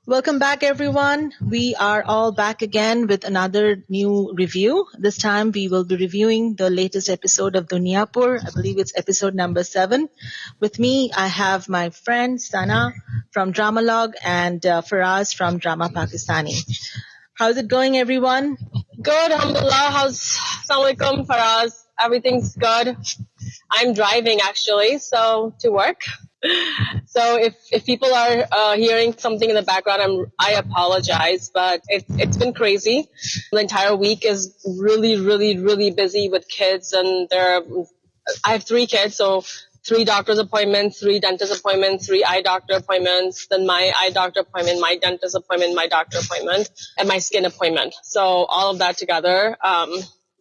Welcome back, everyone. We are all back again with another new review. This time we will be reviewing the latest episode of Dunyapur. I believe it's episode number 7. With me, I have my friend Sana from Dramalog and Faraz from Drama Pakistani. How's it going, everyone? Good, alhamdulillah. Assalamualaikum, Faraz. Everything's good. I'm driving actually, so to work. So if people are hearing something in the background, I apologize, but it's been crazy. The entire week is really busy with kids, and I have 3 kids, so 3 doctor's appointments, 3 dentist appointments, 3 eye doctor appointments, then my eye doctor appointment, my dentist appointment, my doctor appointment, and my skin appointment. So all of that together,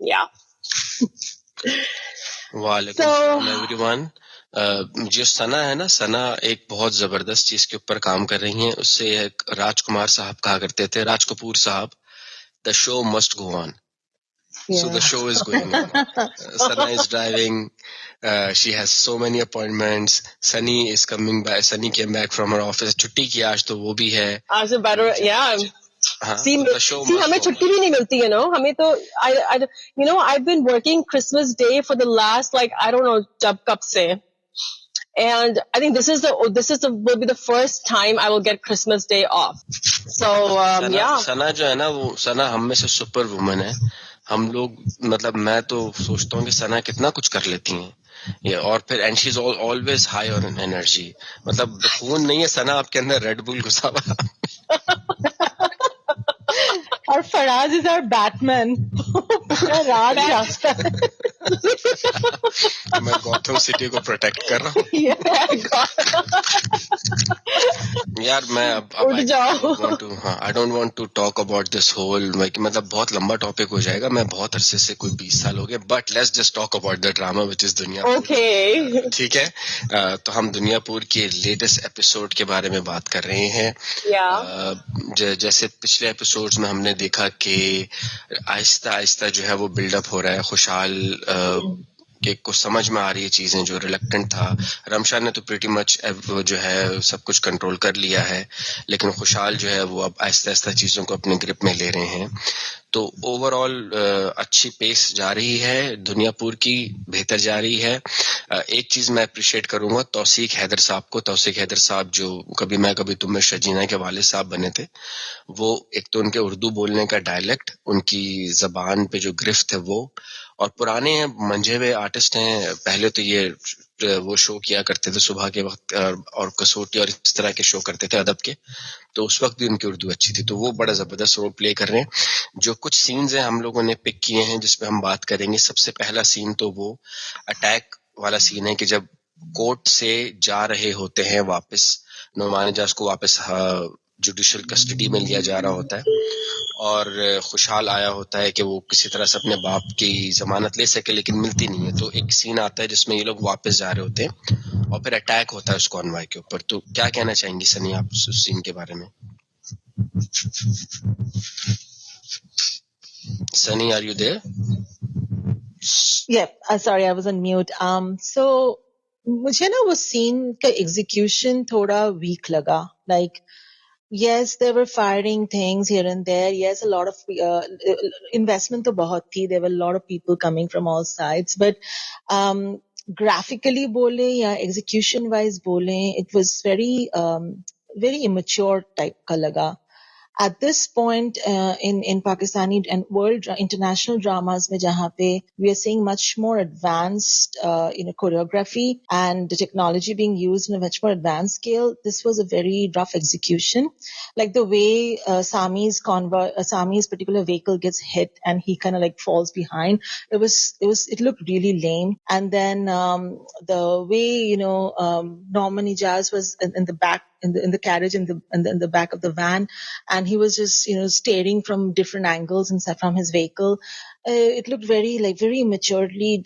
yeah. वालेकुम सलाम everyone. जो सना है ना, सना एक बहुत जबरदस्त चीज के ऊपर काम कर रही हैं। उससे एक राजकुमार साहब कहा करते थे, राज कपूर साहब, the show must go on. So the show is going on. Sana is driving. She has so many appointments. Sunny is coming back. Sunny came back from her office. छुट्टी की आज तो वो भी है. आज better, yeah. See, हमें छुट्टी भी नहीं मिलती, you know. हमें तो I've been working Christmas Day for the last I don't know कब से. And I think this will be the first time I will get Christmas Day off. So yeah. सना जो है ना, वो सना हम में से सुपर वुमन है। हम लोग मतलब मैं तो सोचता हूँ कि सना कितना कुछ कर लेती हैं ये, और फिर and she is always high on energy. मतलब खून नहीं है सना आपके अंदर, रेड बुल घुसा हुआ। और फराज इज आवर बैटमैन। राज जागता है। मैं गॉथम सिटी को प्रोटेक्ट कर रहा हूँ। यार मैं I don't want to talk about this whole, मतलब बहुत लंबा टॉपिक हो जाएगा। मैं बहुत अरसे से, कोई 20 साल हो गए, but let's just talk about the drama which is Duniyapur. Okay, ठीक है। तो हम दुनियापुर के लेटेस्ट एपिसोड के बारे में बात कर रहे हैं। जैसे पिछले एपिसोड्स में हमने देखा कि आहिस्ता आहिस्ता जो है वो बिल्डअप हो रहा है। खुशहाल के को समझ में आ रही है चीजें, जो रिलक्टेंट था। रमशा ने तो प्रीटी मच जो है सब कुछ कंट्रोल कर लिया है, लेकिन खुशहाल जो है वो अब आहिस्ता आहिस्ता चीजों को अपने ग्रिप में ले रहे हैं। तो ओवरऑल अच्छी पेस जा रही है, दुनियापुर की बेहतर जा रही है। एक चीज मैं अप्रिशिएट करूंगा तौसीक हैदर साहब को। तौसीक हैदर साहब जो कभी मैं कभी तुम में शजीना के वालिद साहब बने थे, वो एक तो उनके उर्दू बोलने का डायलेक्ट, उनकी जबान पे जो गिरफ्त है वो, और पुराने मंझे हुए आर्टिस्ट हैं। पहले तो ये वो शो किया करते थे सुबह के वक्त, और कसौटी और इस तरह के शो करते थे अदब के, तो उस वक्त भी उनकी उर्दू अच्छी थी। तो वो बड़ा जबरदस्त रोल प्ले कर रहे हैं। जो कुछ सीन्स हैं हम लोगों ने पिक किए हैं जिसपे हम बात करेंगे। सबसे पहला सीन तो वो अटैक वाला सीन है कि जब कोर्ट से जा रहे होते हैं वापस, नुमान एजाज को वापस जुडिशियल कस्टडी में लिया जा रहा होता है, और खुशहाल आया होता है कि वो किसी तरह से अपने बाप की जमानत ले सके, लेकिन मिलती नहीं है। तो एक सीन आता है जिसमें ये लोग वापस जा रहे होते हैं और फिर अटैक होता है उस कॉन्वॉय के ऊपर। तो क्या कहना चाहेंगी सनी आप उस सीन के बारे में? Sunny, are you there? Yeah, sorry, I was on mute. So मुझे ना वो सीन का एग्जीक्यूशन थोड़ा वीक लगा। Like, yes, there were firing things here and there. Yes, a lot of investment तो बहुत थी. There were a lot of people coming from all sides. But graphically बोले या execution wise बोले, it was very immature type का लगा. At this point in Pakistani and world international dramas में जहाँ पे we are seeing much more advanced choreography and the technology being used in a much more advanced scale, this was a very rough execution. Like the way Sami's particular vehicle gets hit and he kind of like falls behind, it looked really lame. And then the way Norman Ijaz was in the back in the carriage in the back of the van, and he was just staring from different angles and from his vehicle. It looked very immaturely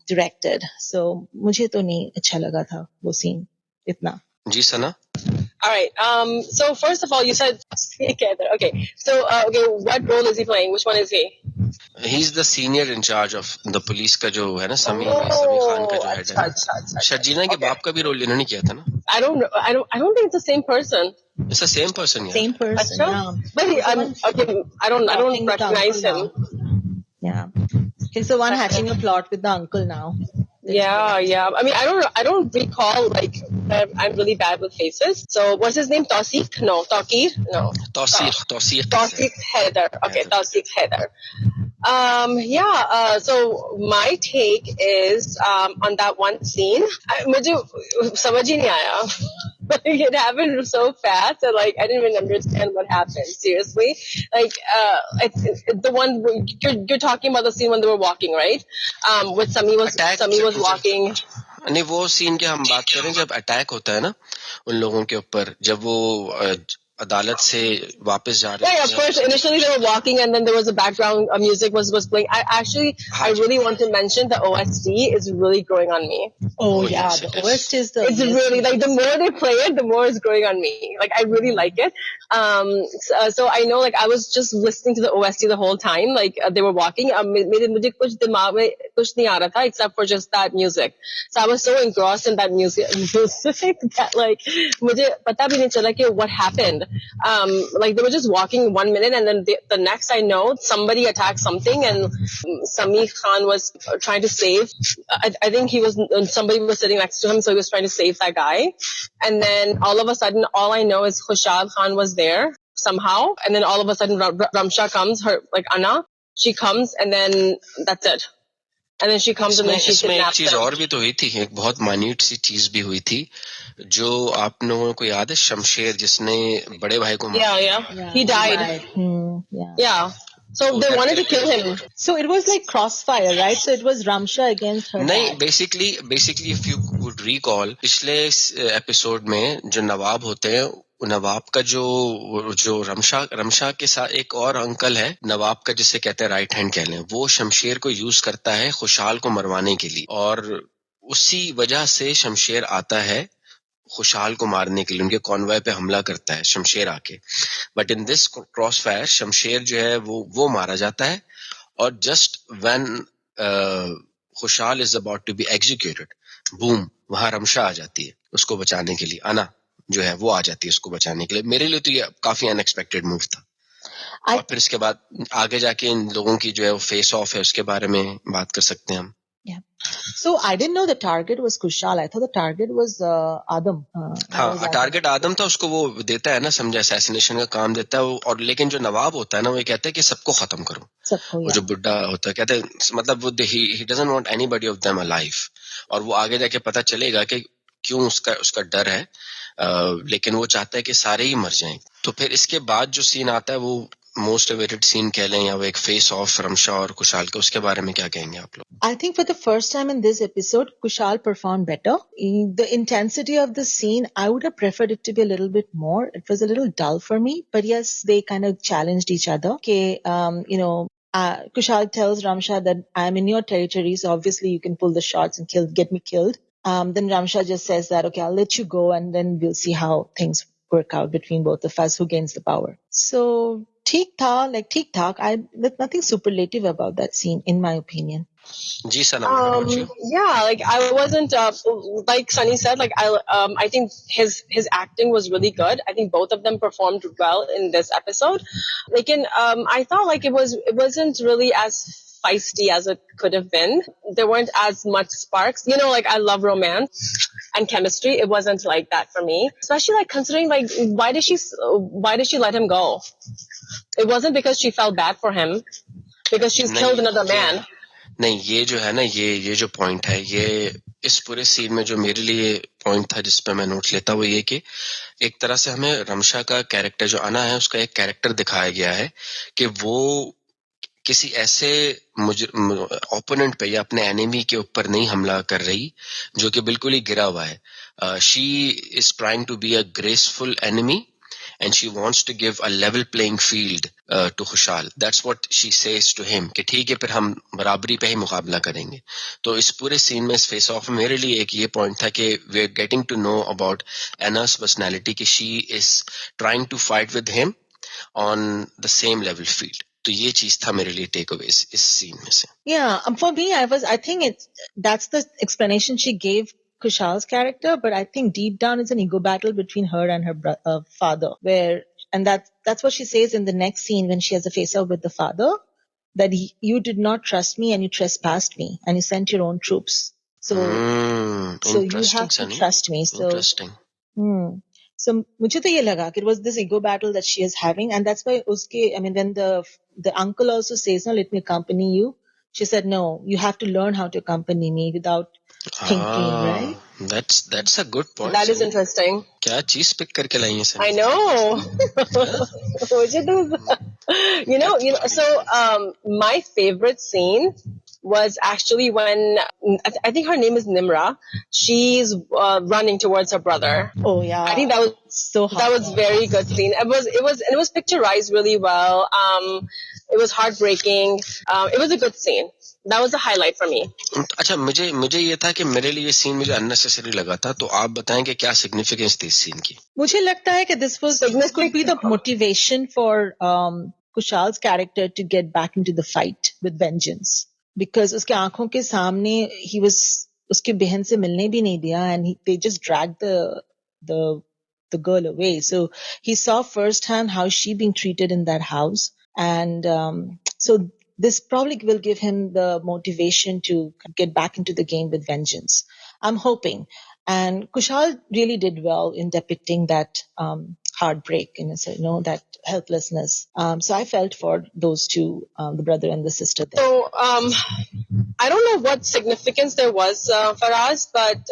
directed. So मुझे तो नहीं अच्छा लगा था वो scene इतना। जी सना? All right. So first of all, you said okay. So okay, what role is he playing? Which one is he? He's the senior in charge of the police का जो है ना, समी खान का जो हेड है। शर्जीना के बाप का भी रोल इन्होंने किया था ना? I don't think it's the same person. It's the same person, yeah. Same person. Achha? Yeah. But okay, I don't Plotting with the recognize uncle him. now. Yeah. He's the one hatching a plot with the uncle now. Yeah. I mean, I don't recall, like, I'm really bad with faces. So what's his name? Tawseek? No, Tawqir? No. Tawseek Haider. Okay, Tawseek Haider. So my take is on that one scene. मुझे समझ ही नहीं आया. Like, it happened so fast that, like, I didn't even understand what happened. Seriously, like, it's the one you're talking about, the scene when they were walking, right? With Sami was walking. नहीं, वो scene की हम बात करें जब attack होता है ना उन लोगों के ऊपर, जब वो अदालत से वापस जा रहे हैं. Of course, initially they were walking and then there was a background music was playing. I really want to mention the OST is really growing on me. Oh yeah, yes, the OST is it's really, like, the more they play it, the more it's growing on me. Like, I really like it. So I know, like, I was just listening to the OST the whole time. Like, they were walking. मुझे कुछ दिमाग में कुछ नहीं आ रहा था except for just that music. So I was so engrossed in that music that, like, मुझे पता भी नहीं चला कि what happened. Like, they were just walking 1 minute and then the next I know somebody attacked something and Sami Khan was trying to save. I think somebody was sitting next to him, so he was trying to save that guy. And then all of a sudden, all I know is Khushal Khan was there somehow. And then all of a sudden, Ramsha comes, her, like, Anna, she comes and then that's it. And then she comes and then she kidnaps him. एक चीज और भी तो हुई थी, एक बहुत minute सी चीज भी हुई थी जो आप लोगों को याद है, शमशेर जिसने बड़े भाई को मारा. Yeah. He died. Yeah. So they wanted to kill him. So it was like crossfire, right? So it was Ramsha against her. नहीं, basically if you would recall, पिछले एपिसोड में जो नवाब होते हैं, नवाब का जो रमशा के साथ एक और अंकल है नवाब का, जिसे कहते हैं राइट हैंड कह लें, वो शमशेर को यूज करता है खुशहाल को मरवाने के लिए, और उसी वजह से शमशेर आता है खुशहाल को मारने के लिए, उनके कॉन्वॉय पे हमला करता है शमशेर आके. But in this crossfire Shamsher जो है वो मारा जाता है, और just when Khushhal is about to be executed, boom, वहां रमशा आ जाती है उसको बचाने के लिए. अना जो है वो आ जाती है उसको बचाने के लिए. मेरे लिए तो ये काफी अनएक्सपेक्टेड मूव था. और फिर इसके बाद आगे जाके इन लोगों की जो है वो फेस ऑफ है, उसके बारे में बात कर सकते हैं हम. Yeah. So I didn't know the target was Kushal. I thought the target was Adam. हाँ, टारगेट आदम था. उसको वो देता है ना, समझा, असैसिनेशन का काम देता है वो. और लेकिन जो नवाब होता है ना, वो कहता है कि सबको खत्म करो. वो जो बुड्ढा होता है कहते हैं, मतलब वो he doesn't want anybody of them alive. और वो आगे जाके पता चलेगा कि क्यों उसका डर है, लेकिन वो चाहता है कि सारे ही मर जाएं. तो फिर इसके बाद जो सीन आता है वो मोस्ट अवेटेड सीन कह लें, या वो एक फेस ऑफ रमशा और कुशाल का, उसके बारे में क्या कहेंगे आप लोग? I think for the first time in this episode, Kushal performed better. The intensity of the scene, I would have preferred it to be a little bit more. It was a little dull for me, but yes, they kind of challenged each other. Okay, Kushal tells Ramsha that I'm in your territory, so obviously you can pull the shots and get me killed. Then Ramsha just says that, okay, I'll let you go and then we'll see how things work out between both of us, who gains the power. So, ठीक था. There's nothing superlative about that scene, in my opinion. Ji, Sana, yeah, like, I wasn't, like Sunny said, like, I think his acting was really good. I think both of them performed well in this episode. Like, I thought, like, it wasn't really as feisty as it could have been. There weren't as much sparks. You know, like, I love romance and chemistry. It wasn't like that for me. Especially, like, considering, like, why did she let him go? It wasn't because she felt bad for him, because she's killed another man. नहीं, ये जो है ना, ये जो point है, ये इस पूरे सीन में जो मेरे लिए पॉइंट था जिस पे मैं नोट लेता, वो ये कि एक तरह से हमें रमशा का कैरेक्टर जो अना है, उसका एक कैरेक्टर दिखाया गया है कि वो किसी ऐसे ओपोनेंट पे या अपने एनिमी के ऊपर नहीं हमला कर रही जो कि बिल्कुल ही गिरा हुआ है. She is trying to be a graceful enemy and she wants to give a level playing field to Khushal. That's what she says to him, कि ठीक है फिर हम बराबरी पे ही मुकाबला करेंगे. तो इस पूरे सीन में, इस फेस ऑफ में, मेरे लिए एक ये पॉइंट था कि we are getting to know about Anna's personality, कि she is trying to fight with him on the same level field. तो ये चीज था मेरे लिए टेक अवे इस सीन में से. Yeah, for me, I think that's the explanation she gave Kushal's character, but I think deep down it's an ego battle between her and her father, and that's what she says in the next scene when she has a face-off with the father, that you did not trust me and you trespassed me and you sent your own troops. So you have to trust me. So interesting. So मुझे तो ये लगा कि it was this ego battle that she is having, and that's why when the uncle also says, no, let me accompany you. She said, no, you have to learn how to accompany me without thinking, right? That's a good point. That is interesting. क्या चीज pick करके लाई है sir? I know. So my favorite scene was actually when I think her name is Nimra. She's running towards her brother. Oh yeah, I think that was so hard. That was very good scene. It was picturized really well. It was heartbreaking. It was a good scene. That was a highlight for me. अच्छा, मुझे ये था कि मेरे लिए ये scene मुझे unnecessary लगा था, तो आप बताएं कि क्या significance थी इस सीन की? मुझे लगता है कि this could be the motivation for Kushal's character to get back into the fight with vengeance, because उसके आंखों के सामने he was उसके बहन से मिलने भी नहीं दिया, and they just dragged the girl away. So he saw firsthand how she being treated in that house, and so this probably will give him the motivation to get back into the game with vengeance. I'm hoping. And Kushal really did well in depicting that heartbreak, that helplessness. So I felt for those two, the brother and the sister there. So I don't know what significance there was for us, but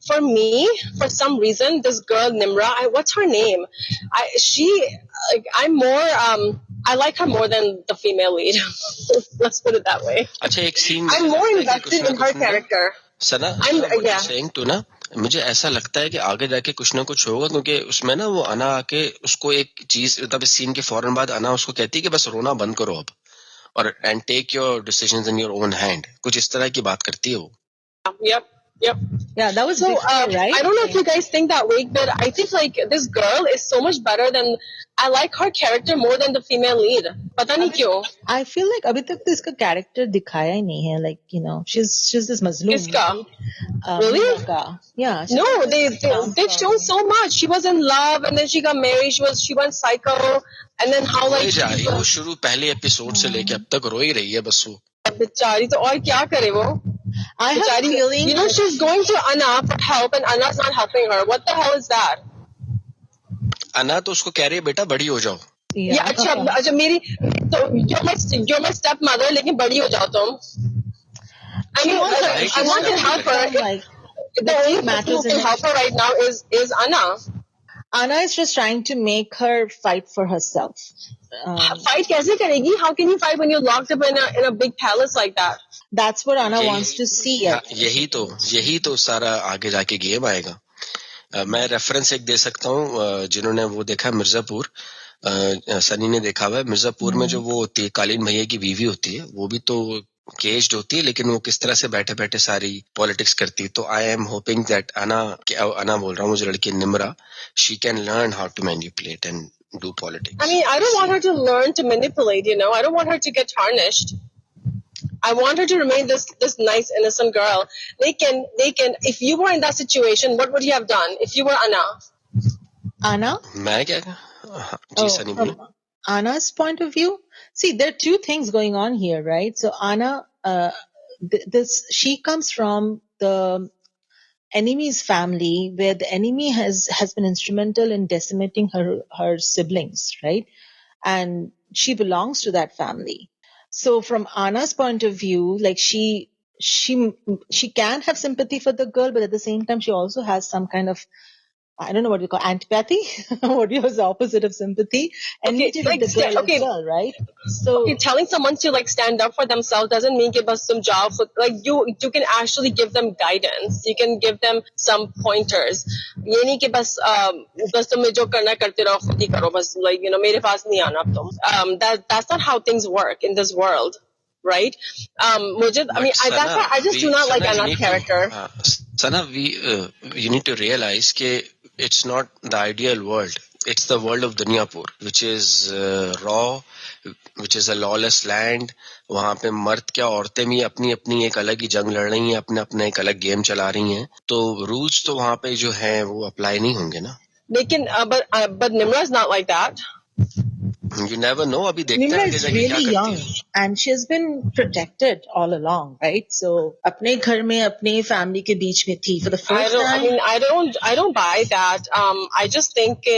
for me, for some reason, this girl Nimra, what's her name? I like her more than the female lead. Let's put it that way. अच्छा, एक scene I'm more invested in her character. Sana, saying to ना, मुझे ऐसा लगता है कि आगे जाके कुछ ना कुछ होगा, क्योंकि उसमें ना वो अना आके उसको एक चीज, मतलब इस सीन के फौरन बाद अना उसको कहती है कि बस रोना बंद करो अब, और and take your decisions in your own hand. कुछ इस तरह की बात करती है वो. Yep. Yeah, that was so right. I don't know if you guys think that way, but I think like this girl is so much better than, I like her character more than the female lead. पता नहीं क्यों. I feel like अभी तक तो इसका character दिखाया ही नहीं है, like she's this mazloom. इसका really? Yeah. No, they've shown so much. She was in love and then she got married. She went psycho, and then how like वो शुरू पहले एपिसोड से लेके अब तक रो ही रही है बस वो. बेचारी तो और क्या करे वो. I have a feeling, she's going to Anna for help and Anna's not helping her. What the hell is that? Anna तो उसको कह रही है बेटा बड़ी हो जाओ. Yeah, अच्छा मेरी तो you're my stepmother, लेकिन बड़ी हो जाओ तुम. I want to help her. The only person who can help her right now is Anna. Anna is just trying to make her fight for herself. Fight कैसे करेगी? How can you fight when you're locked up in a big palace like that? That's what Anna wants to see. यही तो सारा आगे जाके game आएगा. मैं reference एक दे सकता हूँ, जिन्होंने वो देखा मिर्जापुर, सनी ने देखा हुआ है. मिर्जापुर में जो वो होती है कालीन भैया की बीवी होती है, वो भी तो केज्ड होती है, लेकिन वो किस तरह से बैठे बैठे सारी पॉलिटिक्स करती है. तो आई एम होपिंग दैट अना बोल रहा हूँ, मुझे लड़की Nimra, she can learn how to manipulate and do politics. I mean, I don't want her to learn to manipulate, I don't want her to get tarnished. I want her to remain this nice, innocent girl. They can, if you were in that situation, what would you have done if you were Anna? Anna? मैं क्या? जी सनी बोलो. Anna's point of view? See, there are two things going on here, right? So Anna, she comes from the enemy's family, where the enemy has been instrumental in decimating her siblings, right? And she belongs to that family. So from Anna's point of view, like she can have sympathy for the girl, but at the same time she also has some kind of, I don't know what you call antipathy. What is the opposite of sympathy? And with the girl as well, right? So telling someone to like stand up for themselves doesn't mean give us some job. Like you can actually give them guidance. You can give them some pointers. ये नहीं कि बस तुम्हें जो करना करते रहो खुद ही करो बस, like मेरे पास नहीं आना अब तुम. That's not how things work in this world, right? I just do not like Anna's character. Sana, you need to realize that it's not the ideal world. it's the world of Dunyapur, which is raw, which is a lawless land. वहाँ पे मर्द क्या औरतें भी अपनी अपनी एक अलग ही जंग लड़ रही हैं, अपने अपने एक अलग गेम चला रही हैं. तो रूल्स तो वहाँ पे जो हैं वो अप्लाई नहीं होंगे ना. लेकिन but Nimra is not like that. You never know. अभी देखते Nimra हैं आगे is जाके क्या really करती young है. and she's been protected all along, right? So अपने घर में अपने family के बीच में थी for the first time. I don't buy that. I just think I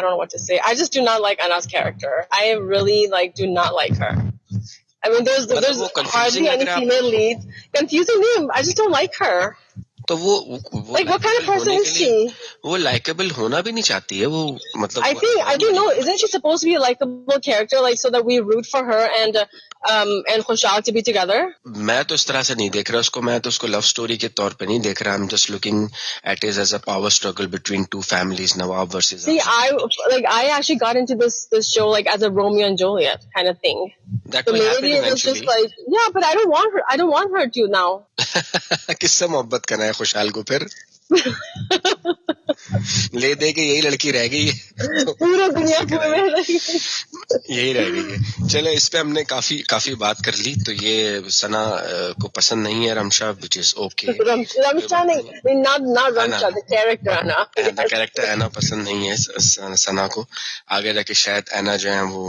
don't know what to say. I just do not like Anna's character. I really do not like her. I mean, there's वो confusing hardly लग any रहा है female आपको? leads. Confusing me. I just don't like her. तो वो Like, what kind of person होने is के लिए she? वो लाइकेबल होना भी नहीं चाहती है वो, मतलब I don't know. Isn't she supposed to be a likable character, so that we root for her and Khushal to be together? मैं तो इस तरह से नहीं देख रहा उसको. मैं तो उसको लव स्टोरी के तौर पे नहीं देख रहा. I'm just looking at it as a power struggle between two families, Nawab versus See, Azam. I actually got into this show as a Romeo and Juliet kind of thing. That So will happen maybe it was eventually. just yeah, but I don't want her. I don't want her to now. किससे मोहब्बत करना है खुशहाल को फिर? ले दे के यही लड़की रह गई है. पूरा दुनिया में यही रह गई है. चलो इस पे हमने काफी बात कर ली. तो ये सना को पसंद नहीं है Ramsha, which is okay. Ramsha नहीं, not Ramsha, the character Anna. The character Anna पसंद नहीं है सना को. आगे जाके शायद Anna जो है वो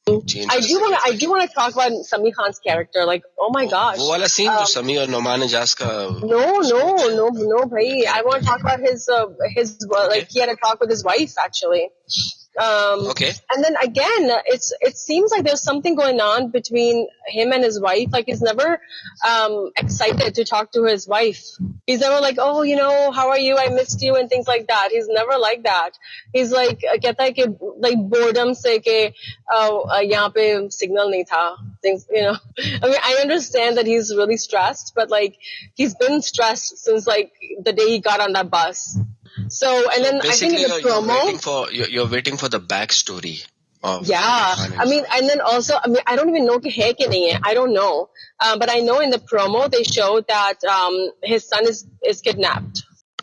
I do want to talk about Sami Khan's character. Oh my gosh. वो वाला सीन जो समी और नोमान एजाज का. No, bhai. I want to talk about his he had a talk with his wife actually. Okay. And then again, it seems like there's something going on between him and his wife. He's never excited to talk to his wife. He's never oh, how are you? I missed you and things like that. He's never like that. He's कहता है कि boredom से कि यहाँ पे signal नहीं था. Things, I mean, I understand that he's really stressed, but he's been stressed since the day he got on that bus. So, and then I think in the promo, you're waiting for the backstory of. Yeah, I mean, and then also, I don't even know कि है कि नहीं है. I don't know, but I know in the promo they showed that his son is kidnapped.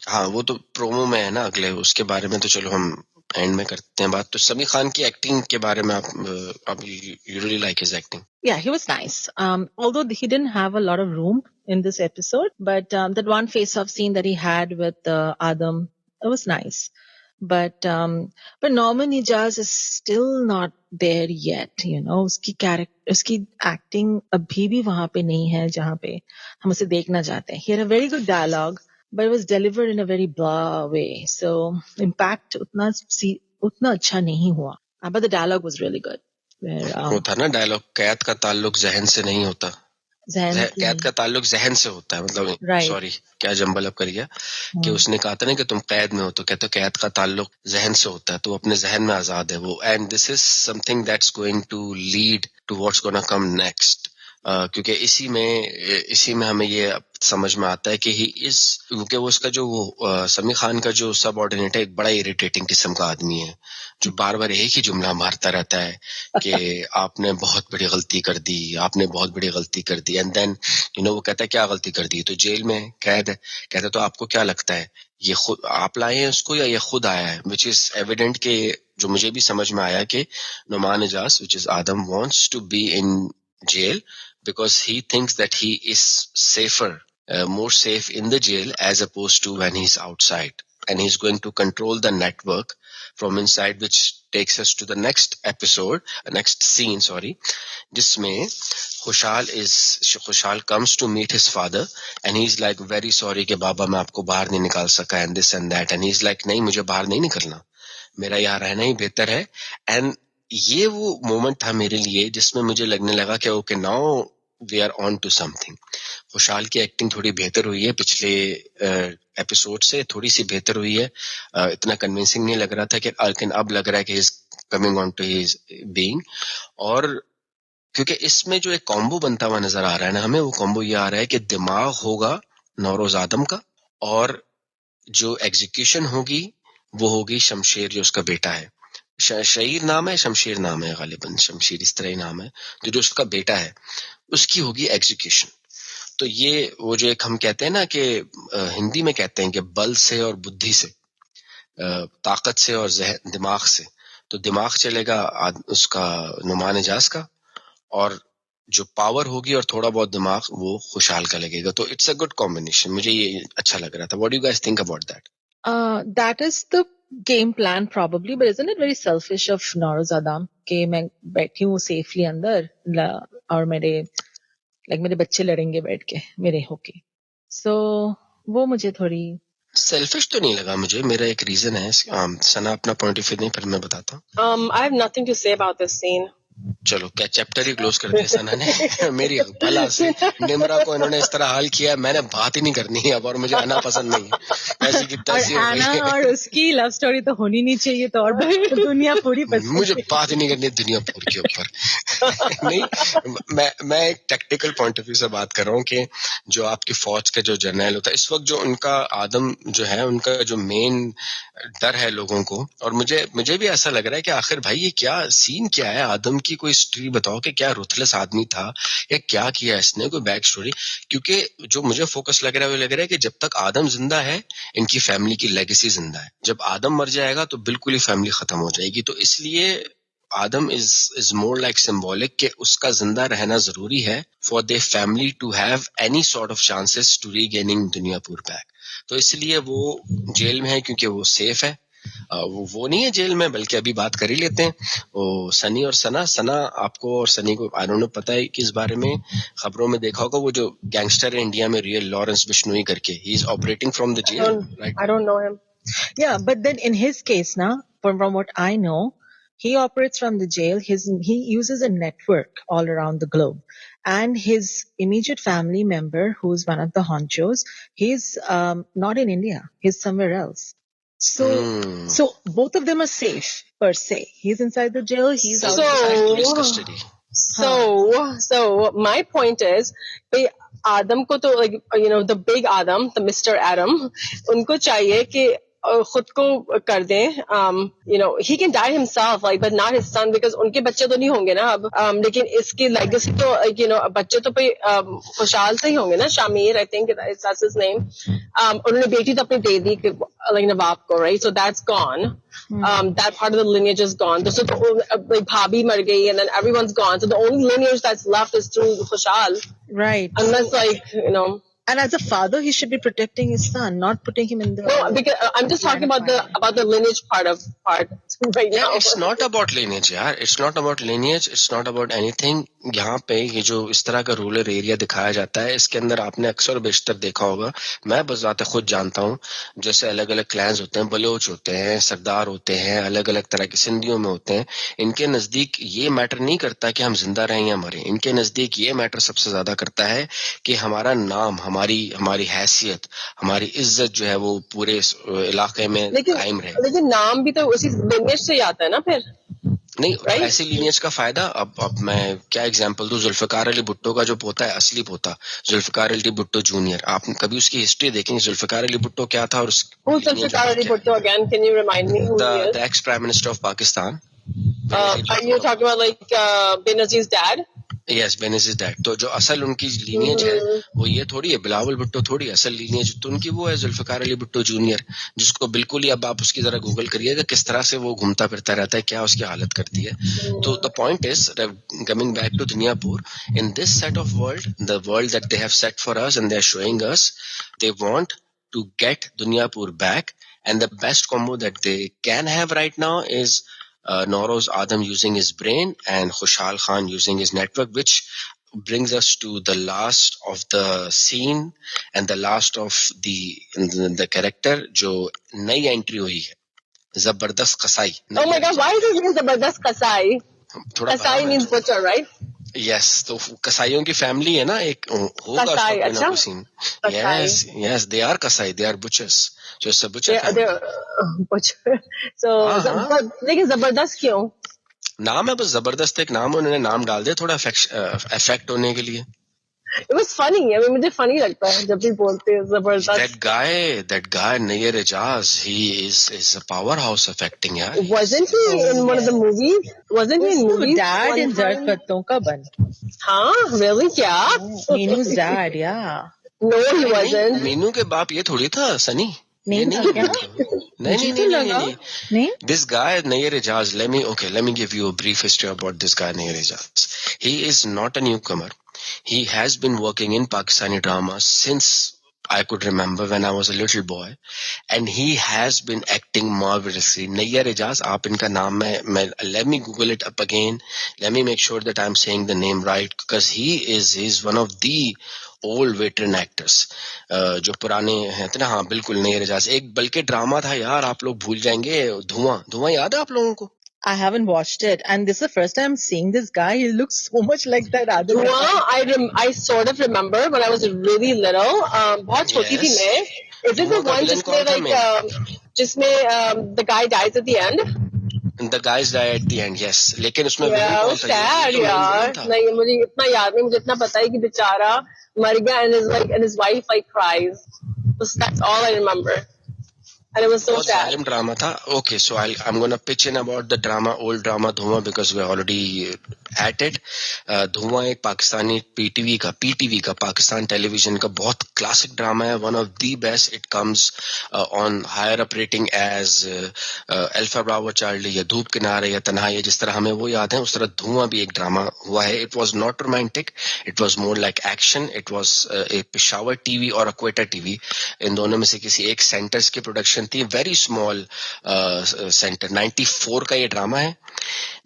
हाँ, वो तो promo में है ना. अगले उसके बारे में तो चलो हम एंड में करते हैं बात. तो समी खान की एक्टिंग के बारे में आप you really like his acting? Yeah, he was nice. Although he didn't have a lot of room in this episode, but that one face-off scene that he had with Adam, it was nice. But Norman Ijaz is still not there yet, उसकी acting अभी भी वहाँ पे नहीं है जहाँ पे हम उसे देखना चाहते हैं. He had a very good dialogue, but it was delivered in a very blah way. So impact उतना अच्छा नहीं हुआ. But the dialogue was really good. वो था ना डायलॉग, कैद का ताल्लुक जहन से नहीं होता, कैद का ताल्लुक जहन से होता है. मतलब सॉरी क्या जंबल अप कर गया कि उसने कहा था ना कि तुम कैद में हो, तो कहते कैद का ताल्लुक जहन से होता है, तो अपने जहन में आजाद है वो. And this is something that's going to lead to what's gonna come next. क्योंकि इसी में हमें ये समझ में आता है कि ही इज, क्योंकि वो उसका जो वो समी खान का जो सबऑर्डिनेट है एक बड़ा इरिटेटिंग किस्म का आदमी है, जो बार बार एक ही जुमला मारता रहता है कि आपने बहुत बड़ी गलती कर दी, आपने बहुत बड़ी गलती कर दी. एंड देन वो कहता है क्या गलती कर दी, तो जेल में कैद है. कहता है तो आपको क्या लगता है ये खुद आप लाए हैं उसको या ये खुद आया है. विच इज एविडेंट के जो मुझे भी समझ में आया कि Noman Ejaz which is Adam wants to be in jail because he thinks that he is safer, more safe in the jail as opposed to when he's outside, and he's going to control the network from inside, which takes us to the next episode, next scene, जिसमें खुशहाल comes to meet his father and he's like very sorry कि बाबा मैं आपको बाहर नहीं निकाल सका and this and that, and he's like नहीं मुझे बाहर नहीं निकलना, मेरा यहाँ रहना ही बेहतर है. एंड ये वो मोमेंट था मेरे लिए जिसमें मुझे लगने लगा कि okay now we are on to something. Khushhal की एक्टिंग थोड़ी बेहतर हुई है पिछले एपिसोड से, थोड़ी सी बेहतर हुई है. इतना कन्विंसिंग नहीं लग रहा था कि लेकिन अब लग रहा है कि is coming on to his being. और क्योंकि इसमें जो एक कॉम्बो बनता हुआ नजर आ रहा है ना हमें, वो कॉम्बो ये आ रहा है कि दिमाग होगा नौरोज आदम का और जो एग्जीक्यूशन होगी वो होगी शमशेर जो उसका बेटा है. शहीर नाम है, शमशेर नाम है, गालिबन शमशेर इस तरह ही नाम है, तो जो उसका बेटा है उसकी होगी एग्जीक्यूशन. तो ये वो जो एक हम कहते हैं ना कि हिंदी में कहते हैं कि बल से और बुद्धि से, ताकत से और दिमाग से, तो दिमाग चलेगा उसका नुमान इजाज का, और जो पावर होगी और थोड़ा बहुत दिमाग वो खुशहाल का लगेगा. तो इट्स अ गुड कॉम्बिनेशन. मुझे ये अच्छा लग रहा था. What do you guys think about that? That is the game plan probably, but isn't it very selfish of Norozadam कि मैं बैठी हूँ safely अंदर और मेरे बच्चे लड़ेंगे बैठ के मेरे होके. So वो मुझे थोड़ी सेल्फिश तो नहीं लगा मुझे. मेरा एक रीजन है. सना अपना पॉइंट ऑफ व्यू नहीं, फिर मैं बताता हूँ. I have nothing to say about this scene. चलो, क्या चैप्टर ही क्लोज कर दिया सना ने. मेरी भला से निमरा को इन्होंने इस तरह हाल किया, मैंने बात ही नहीं करनी है अब, और मुझे आना पसंद नहीं है. ऐसी की तैसी हो आना गई. और उसकी लव स्टोरी तो होनी नहीं चाहिए, तो और दुनिया पूरी मुझे बात ही नहीं करनी दुनिया पूरी के ऊपर. नहीं, मैं एक टेक्निकल पॉइंट ऑफ व्यू से बात कर रहा हूँ कि जो आपकी फौज का जो जर्नल होता है इस वक्त, जो उनका आदम जो है, उनका जो मेन डर है लोगों को, और मुझे भी ऐसा लग रहा है कि आखिर भाई ये क्या सीन क्या है. आदम की कोई स्टोरी बताओ कि क्या रुथलेस आदमी था या क्या किया इसने, कोई बैक स्टोरी. क्योंकि जो मुझे फोकस लग रहा है वो लग रहा है कि जब तक आदम जिंदा है इनकी फैमिली की लेगेसी जिंदा है. जब आदम मर जाएगा तो बिल्कुल ही फैमिली खत्म हो जाएगी. तो इसलिए Adam is more like symbolic कि उसका जिंदा रहना जरूरी है for their family to have any sort of chances to regaining Duniyapur back. तो इसलिए वो जेल में है क्योंकि वो सेफ है. वो नहीं है जेल में, बल्कि अभी बात कर ही लेते हैं. वो सनी और सना आपको और सनी को आई डोंट नो पता है कि इस बारे में खबरों में देखा होगा, वो जो गैंगस्टर है इंडिया में रियल लॉरेंस बिश्नोई करके, he is operating from the jail, right? I don't know him. Yeah, but then in his case now, from what I know, he operates from the jail. He uses a network all around the globe, and his immediate family member, who's one of the honchos, he's not in India. He's somewhere else. So both of them are safe per se. He's inside the jail. He's outside police custody. So my point is, आदम को तो like the big Adam, the Mr. Adam, उनको चाहिए कि खुद को कर दें. He can die himself, like, but not his son, because उनके बच्चे तो नहीं होंगे ना अब. लेकिन इसकी legacy तो बच्चे तो खुशहाल से ही होंगे ना. Shamir, I think that's his name. उन्होंने बेटी तो अपनी दे दी like नवाब को, right? So that's gone. That part of the lineage is gone. So like भाभी मर गई, and then everyone's gone. So the only lineage that's left is through Khushal. Right. Unless And as a father, he should be protecting his son, not putting him in the. No, because I'm just talking about the lineage part right now. It's not about lineage, यार. It's not about lineage. It's not about anything. यहाँ पे ये जो इस तरह का rural area दिखाया जाता है, इसके अंदर आपने अक्सर बेशतर देखा होगा, मैं बजात खुद जानता हूँ, जैसे अलग अलग क्लैंस होते हैं, बलोच होते हैं, सरदार होते हैं, अलग अलग तरह के सिंधियों में होते हैं. इनके नजदीक ये मैटर नहीं करता कि हम जिंदा रहें या मरें. इनके नजदीक ये मैटर सबसे ज्यादा करता है कि हमारा नाम, हमारी हैसियत, हमारी इज्जत जो है वो पूरे इलाके में कायम रहे. लेकिन नाम भी तो उसी लिनेज से आता है ना फिर. नहीं, ऐसे लीनियज का फायदा. अब मैं क्या एग्जांपल दूं. जुल्फिकार अली भुट्टो का जो पोता है, असली पोता जुल्फिकार अली भुट्टो जूनियर, आप कभी उसकी हिस्ट्री देखेंगे. जुल्फिकार अली भुट्टो क्या था और Zulfikar Ali Bhutto, again can you remind me who he is? The ex prime minister of Pakistan. Are you talking about like Benazir's dad? Yes, Benazir's dad. तो जो असल उनकी लीनियज है वो ये थोड़ी है, बिलावल भुट्टो थोड़ी. असल लीनियज तो उनकी वो है जुल्फिकार अली भुट्टो जूनियर, जिसको बिल्कुल ही, अब आप उसकी जरा गूगल करिएगा किस तरह से वो घूमता फिरता रहता है, क्या उसकी हालत करती है. तो the point is, coming back to Duniyapur, in this set of world, the world that they have set for us and they are showing us, they want to get Duniyapur back, and the best combo that they can have right now is Noroz Adam using his brain and Khushal Khan using his network, which brings us to the last of the scene and the last of the character जो नई entry हुई है, जबरदस्त कसाई. Oh my God, why is his name जबरदस्त कसाई? कसाई means butcher, right? Yes, तो कसाईयों की फैमिली है ना, एक होगा कसाई. अच्छा, yes, they are कसाई, they are butchers. So it's a butcher family. butcher. So लेकिन जबरदस्त क्यों? नाम है बस, जबरदस्त एक नाम, उन्होंने नाम डाल दिया थोड़ा इफेक्ट होने के लिए. It was funny. I mean, मुझे funny लगता है जब भी बोलते हैं जबरदस्त. That guy Nayyar Ejaz, he is a powerhouse of acting, yaar. Wasn't he in one of the movies? Wasn't he in movies? Dad in Zard Patton Ka Ban. हाँ, really? क्या? Meenu's dad, yeah. No, he wasn't. Meenu के बाप ये थोड़ी था सनी. नहीं था क्या? नहीं. This guy Nayyar Ejaz, let me give you a brief history about this guy Nayyar Ejaz. He is not a newcomer. He has been working in Pakistani drama since I could remember when I was a little boy, and he has been acting marvelously. Nayyar Ejaz, आप इनका नाम मैं let me Google it up again. Let me make sure that I'm saying the name right, because he's one of the old veteran actors जो पुराने हैं ना. हाँ बिल्कुल नैयर एजाज. एक बल्कि ड्रामा था यार, आप लोग भूल जाएंगे, धुआं याद है आप लोगों को? I haven't watched it, and this is the first time seeing this guy. He looks so much like that other guy. I sort of remember when I was really little. बहुत छोटी थी मैं. Is it the one जिसमें the guy dies at the end? The guys die at the end, yes. लेकिन उसमें sad यार. नहीं, मुझे इतना याद नहीं. मुझे इतना पता है कि बेचारा मर गया and his wife like cries. That's all I remember. And it was so sad. Solemn drama था. Okay, so I'm gonna pitch in about the drama, old drama Dhuma, because we're already at it. धुआं एक Pakistani PTV का Pakistan television का बहुत classic drama है. One of the best. It comes on higher up rating as Alpha Bravo Charlie या धूप किनारे या तन्हाई, जिस तरह हमें वो याद है उस तरह धुआं भी एक ड्रामा हुआ है. It was not romantic. It was more like action. It was a Peshawar TV और Quetta TV, इन दोनों में से किसी एक सेंटर्स की प्रोडक्शन थी. Very small centre. 94 का ये ड्रामा है.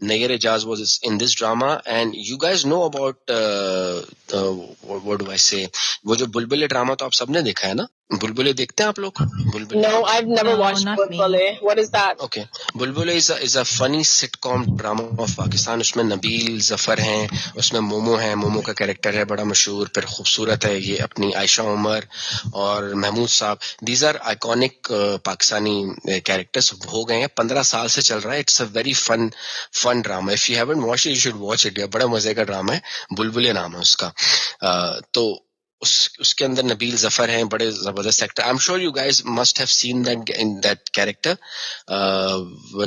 Nayyar Ejaz was in this drama, and you guys know about what do I say, वो जो बुलबुले ड्रामा तो आप सबने देखा है ना? बुलबुले देखते हैं आप लोग? बुलबुले? No, I've never watched Bulbule. What is that? Okay, बुलबुले is a funny sitcom drama of Pakistan. उसमें नबील जफर हैं, उसमें मोमो है, मोमो का कैरेक्टर है बड़ा मशहूर, फिर खूबसूरत है ये अपनी आयशा उमर और महमूद साहब. These are iconic Pakistani characters हो गए हैं. 15 साल से चल रहा है. It's a very fun drama. If you haven't watched it, you should watch it. बड़ा मजे का ड्रामा है. बुलबुले नाम है उसका. तो उसके अंदर नबील जफर हैं, बड़े जबरदस्त actor. I am sure you guys must have seen that in that character.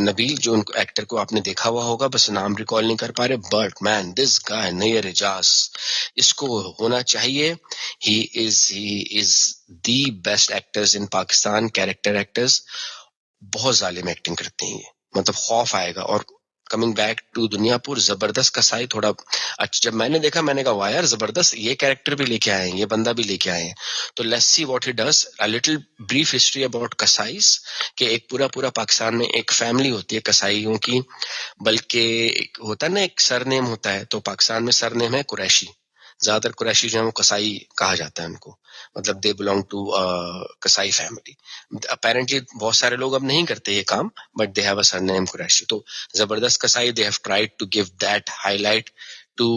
Nabeel जो एक्टर को आपने देखा हुआ होगा, बस नाम रिकॉल नहीं कर पा रहे. But man, this guy Nayyar Ejaz, इसको होना चाहिए. He is the best actors in Pakistan, character actors. बहुत जालिम एक्टिंग करते हैं ये, मतलब खौफ आएगा. और कमिंग बैक टू दुनियापुर, जबरदस्त कसाई थोड़ा अच्छा. जब मैंने देखा मैंने कहा वाह यार जबरदस्त, ये कैरेक्टर भी लेके आए हैं, ये बंदा भी लेके आए हैं. तो let's see what he does. A little brief history about कसाईस, कि एक पूरा पाकिस्तान में एक फैमिली होती है कसाईयों की, बल्कि होता है ना एक सरनेम होता है, तो पाकिस्तान में सरनेम है कुरैशी. ज्यादातर कुरैशी जो है वो कसाई कहा जाता है उनको, मतलब they belong to Kasai family. Apparently बहुत सारे लोग अब नहीं करते ये काम, but they have a surname Qureshi. तो Zabardast Kasai, they have tried to give that highlight to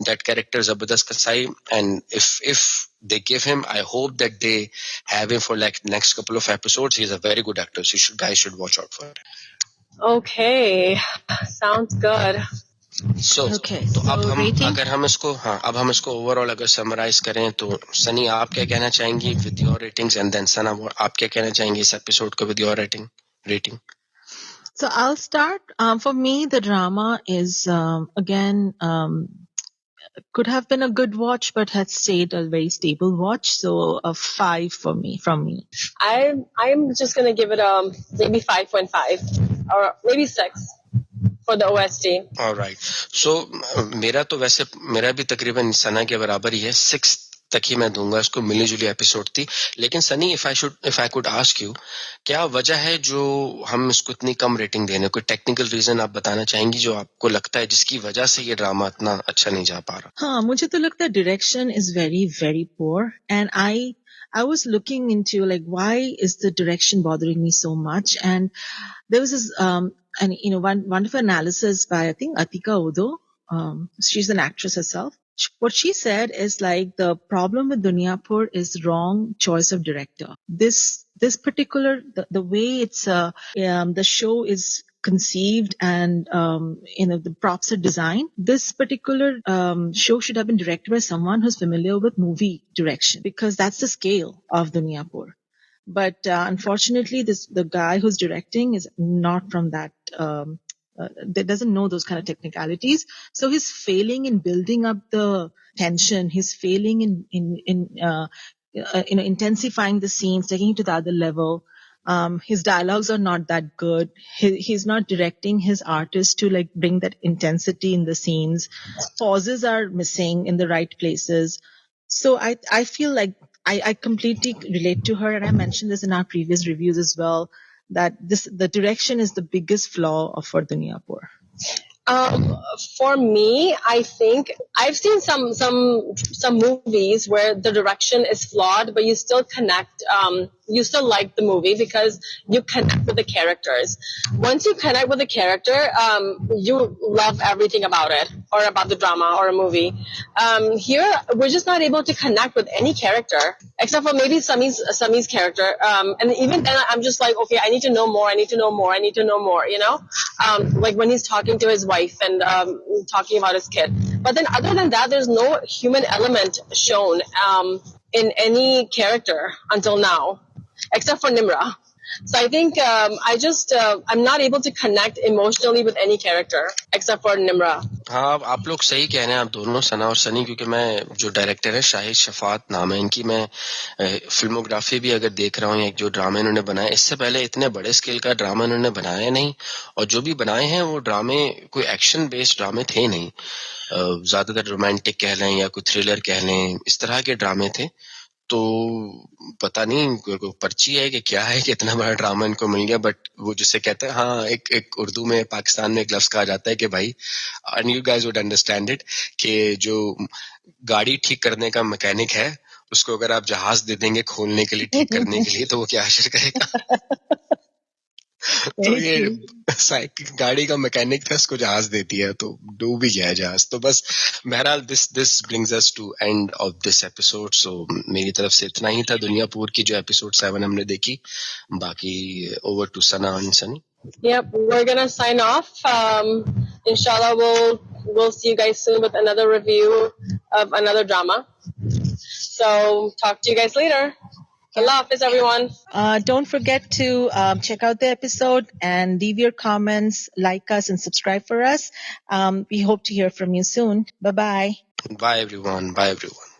that character Zabardast Kasai, and if they give him, I hope that they have him for like next couple of episodes. He's a very good actor, so guys should watch out for it. Okay, sounds good. So अब हम इसको overall अगर summarise करें तो सनी आप क्या कहना चाहेंगी with your ratings, and then Sana आप क्या कहना चाहेंगी इस एपिसोड को with your rating? So I'll start. For me, the drama is again could have been a good watch, but has stayed a very stable watch. So a 5 from me. I'm just gonna give it maybe 5.5 or maybe 6 for the OST. All right. So मेरा भी तकरीबन सना के बराबर ही है. 6 तक ही मैं दूंगा इसको. मिली जुली एपिसोड थी. लेकिन Sunny, if I could ask you, क्या वजह है जो हम इसको इतनी कम रेटिंग देने? कोई टेक्निकल रीजन आप बताना चाहेंगी जो आपको लगता है जिसकी वजह से ये ड्रामा इतना अच्छा नहीं जा पा रहा? हाँ, मुझे तो लगता है direction is very very poor, and I was looking into like why is the direction bothering me so much, and there was this one wonderful analysis by I think Atika Udo. She's an actress herself. What she said is like the problem with Dunyapur is wrong choice of director. This particular the way it's the show is conceived and the props are designed. This particular show should have been directed by someone who's familiar with movie direction, because that's the scale of Duniyapur. But unfortunately, the guy who's directing is not from that. That doesn't know those kind of technicalities, so he's failing in building up the tension. He's failing in intensifying the scenes, taking it to the other level. His dialogues are not that good. He's not directing his artists to like bring that intensity in the scenes. Pauses are missing in the right places. So I feel like I completely relate to her, and I mentioned this in our previous reviews as well, that the direction is the biggest flaw for Duniyapur. For me, I think I've seen some movies where the direction is flawed, but you still connect. You still like the movie because you connect with the characters. Once you connect with the character, you love everything about it, or about the drama or a movie. Here, we're just not able to connect with any character except for maybe Sami's character. And even then, I'm just like, okay, I need to know more. I need to know more. I need to know more. You know, like when he's talking to his wife and talking about his kid. But then, other than that, there's no human element shown in any character until now, except for Nimra. So I think I'm not able to connect emotionally with any character except for Nimra. हाँ, आप लोग सही कह रहे हैं, आप दोनों, सना और सनी, क्योंकि मैं जो डायरेक्टर है शाहिद शफात नाम है इनकी, मैं फिल्मोग्राफी भी अगर देख रहा हूँ, एक जो ड्रामे इन्होंने बनाए, इससे पहले इतने बड़े स्केल का ड्रामा इन्होंने बनाया नहीं, और जो भी बनाए हैं वो ड्रामे कोई एक्शन बेस्ड ड्रामे थे नहीं, ज्यादातर रोमांटिक कह लें या कोई थ्रिलर कह लें, इस तरह के ड्रामे थे। तो पता नहीं पर्ची है कि क्या है कि इतना बड़ा ड्रामा इनको मिल गया। बट वो जिसे कहते हैं, हाँ, एक उर्दू में पाकिस्तान में एक लफ्ज कहा जाता है कि भाई, and you guys would understand it, कि जो गाड़ी ठीक करने का मैकेनिक है उसको अगर आप जहाज दे देंगे खोलने के लिए, ठीक करने के लिए, तो वो क्या असर करेगा? तो ये गाड़ी का मैकेनिक था, उसको जहाज दे दिया तो डूब भी गया जहाज। तो बस बहरहाल this brings us to end of this episode. So मेरी तरफ से इतना ही था दुनियापुर की जो एपिसोड 7 हमने देखी। बाकी over to Sana and Sunny. Yep, we're gonna sign off. Inshallah, we'll see you guys soon with another review of another drama. So talk to you guys later. Allah Hafiz, everyone. Don't forget to check out the episode and leave your comments, like us, and subscribe for us. We hope to hear from you soon. Bye-bye. Bye, everyone. Bye, everyone.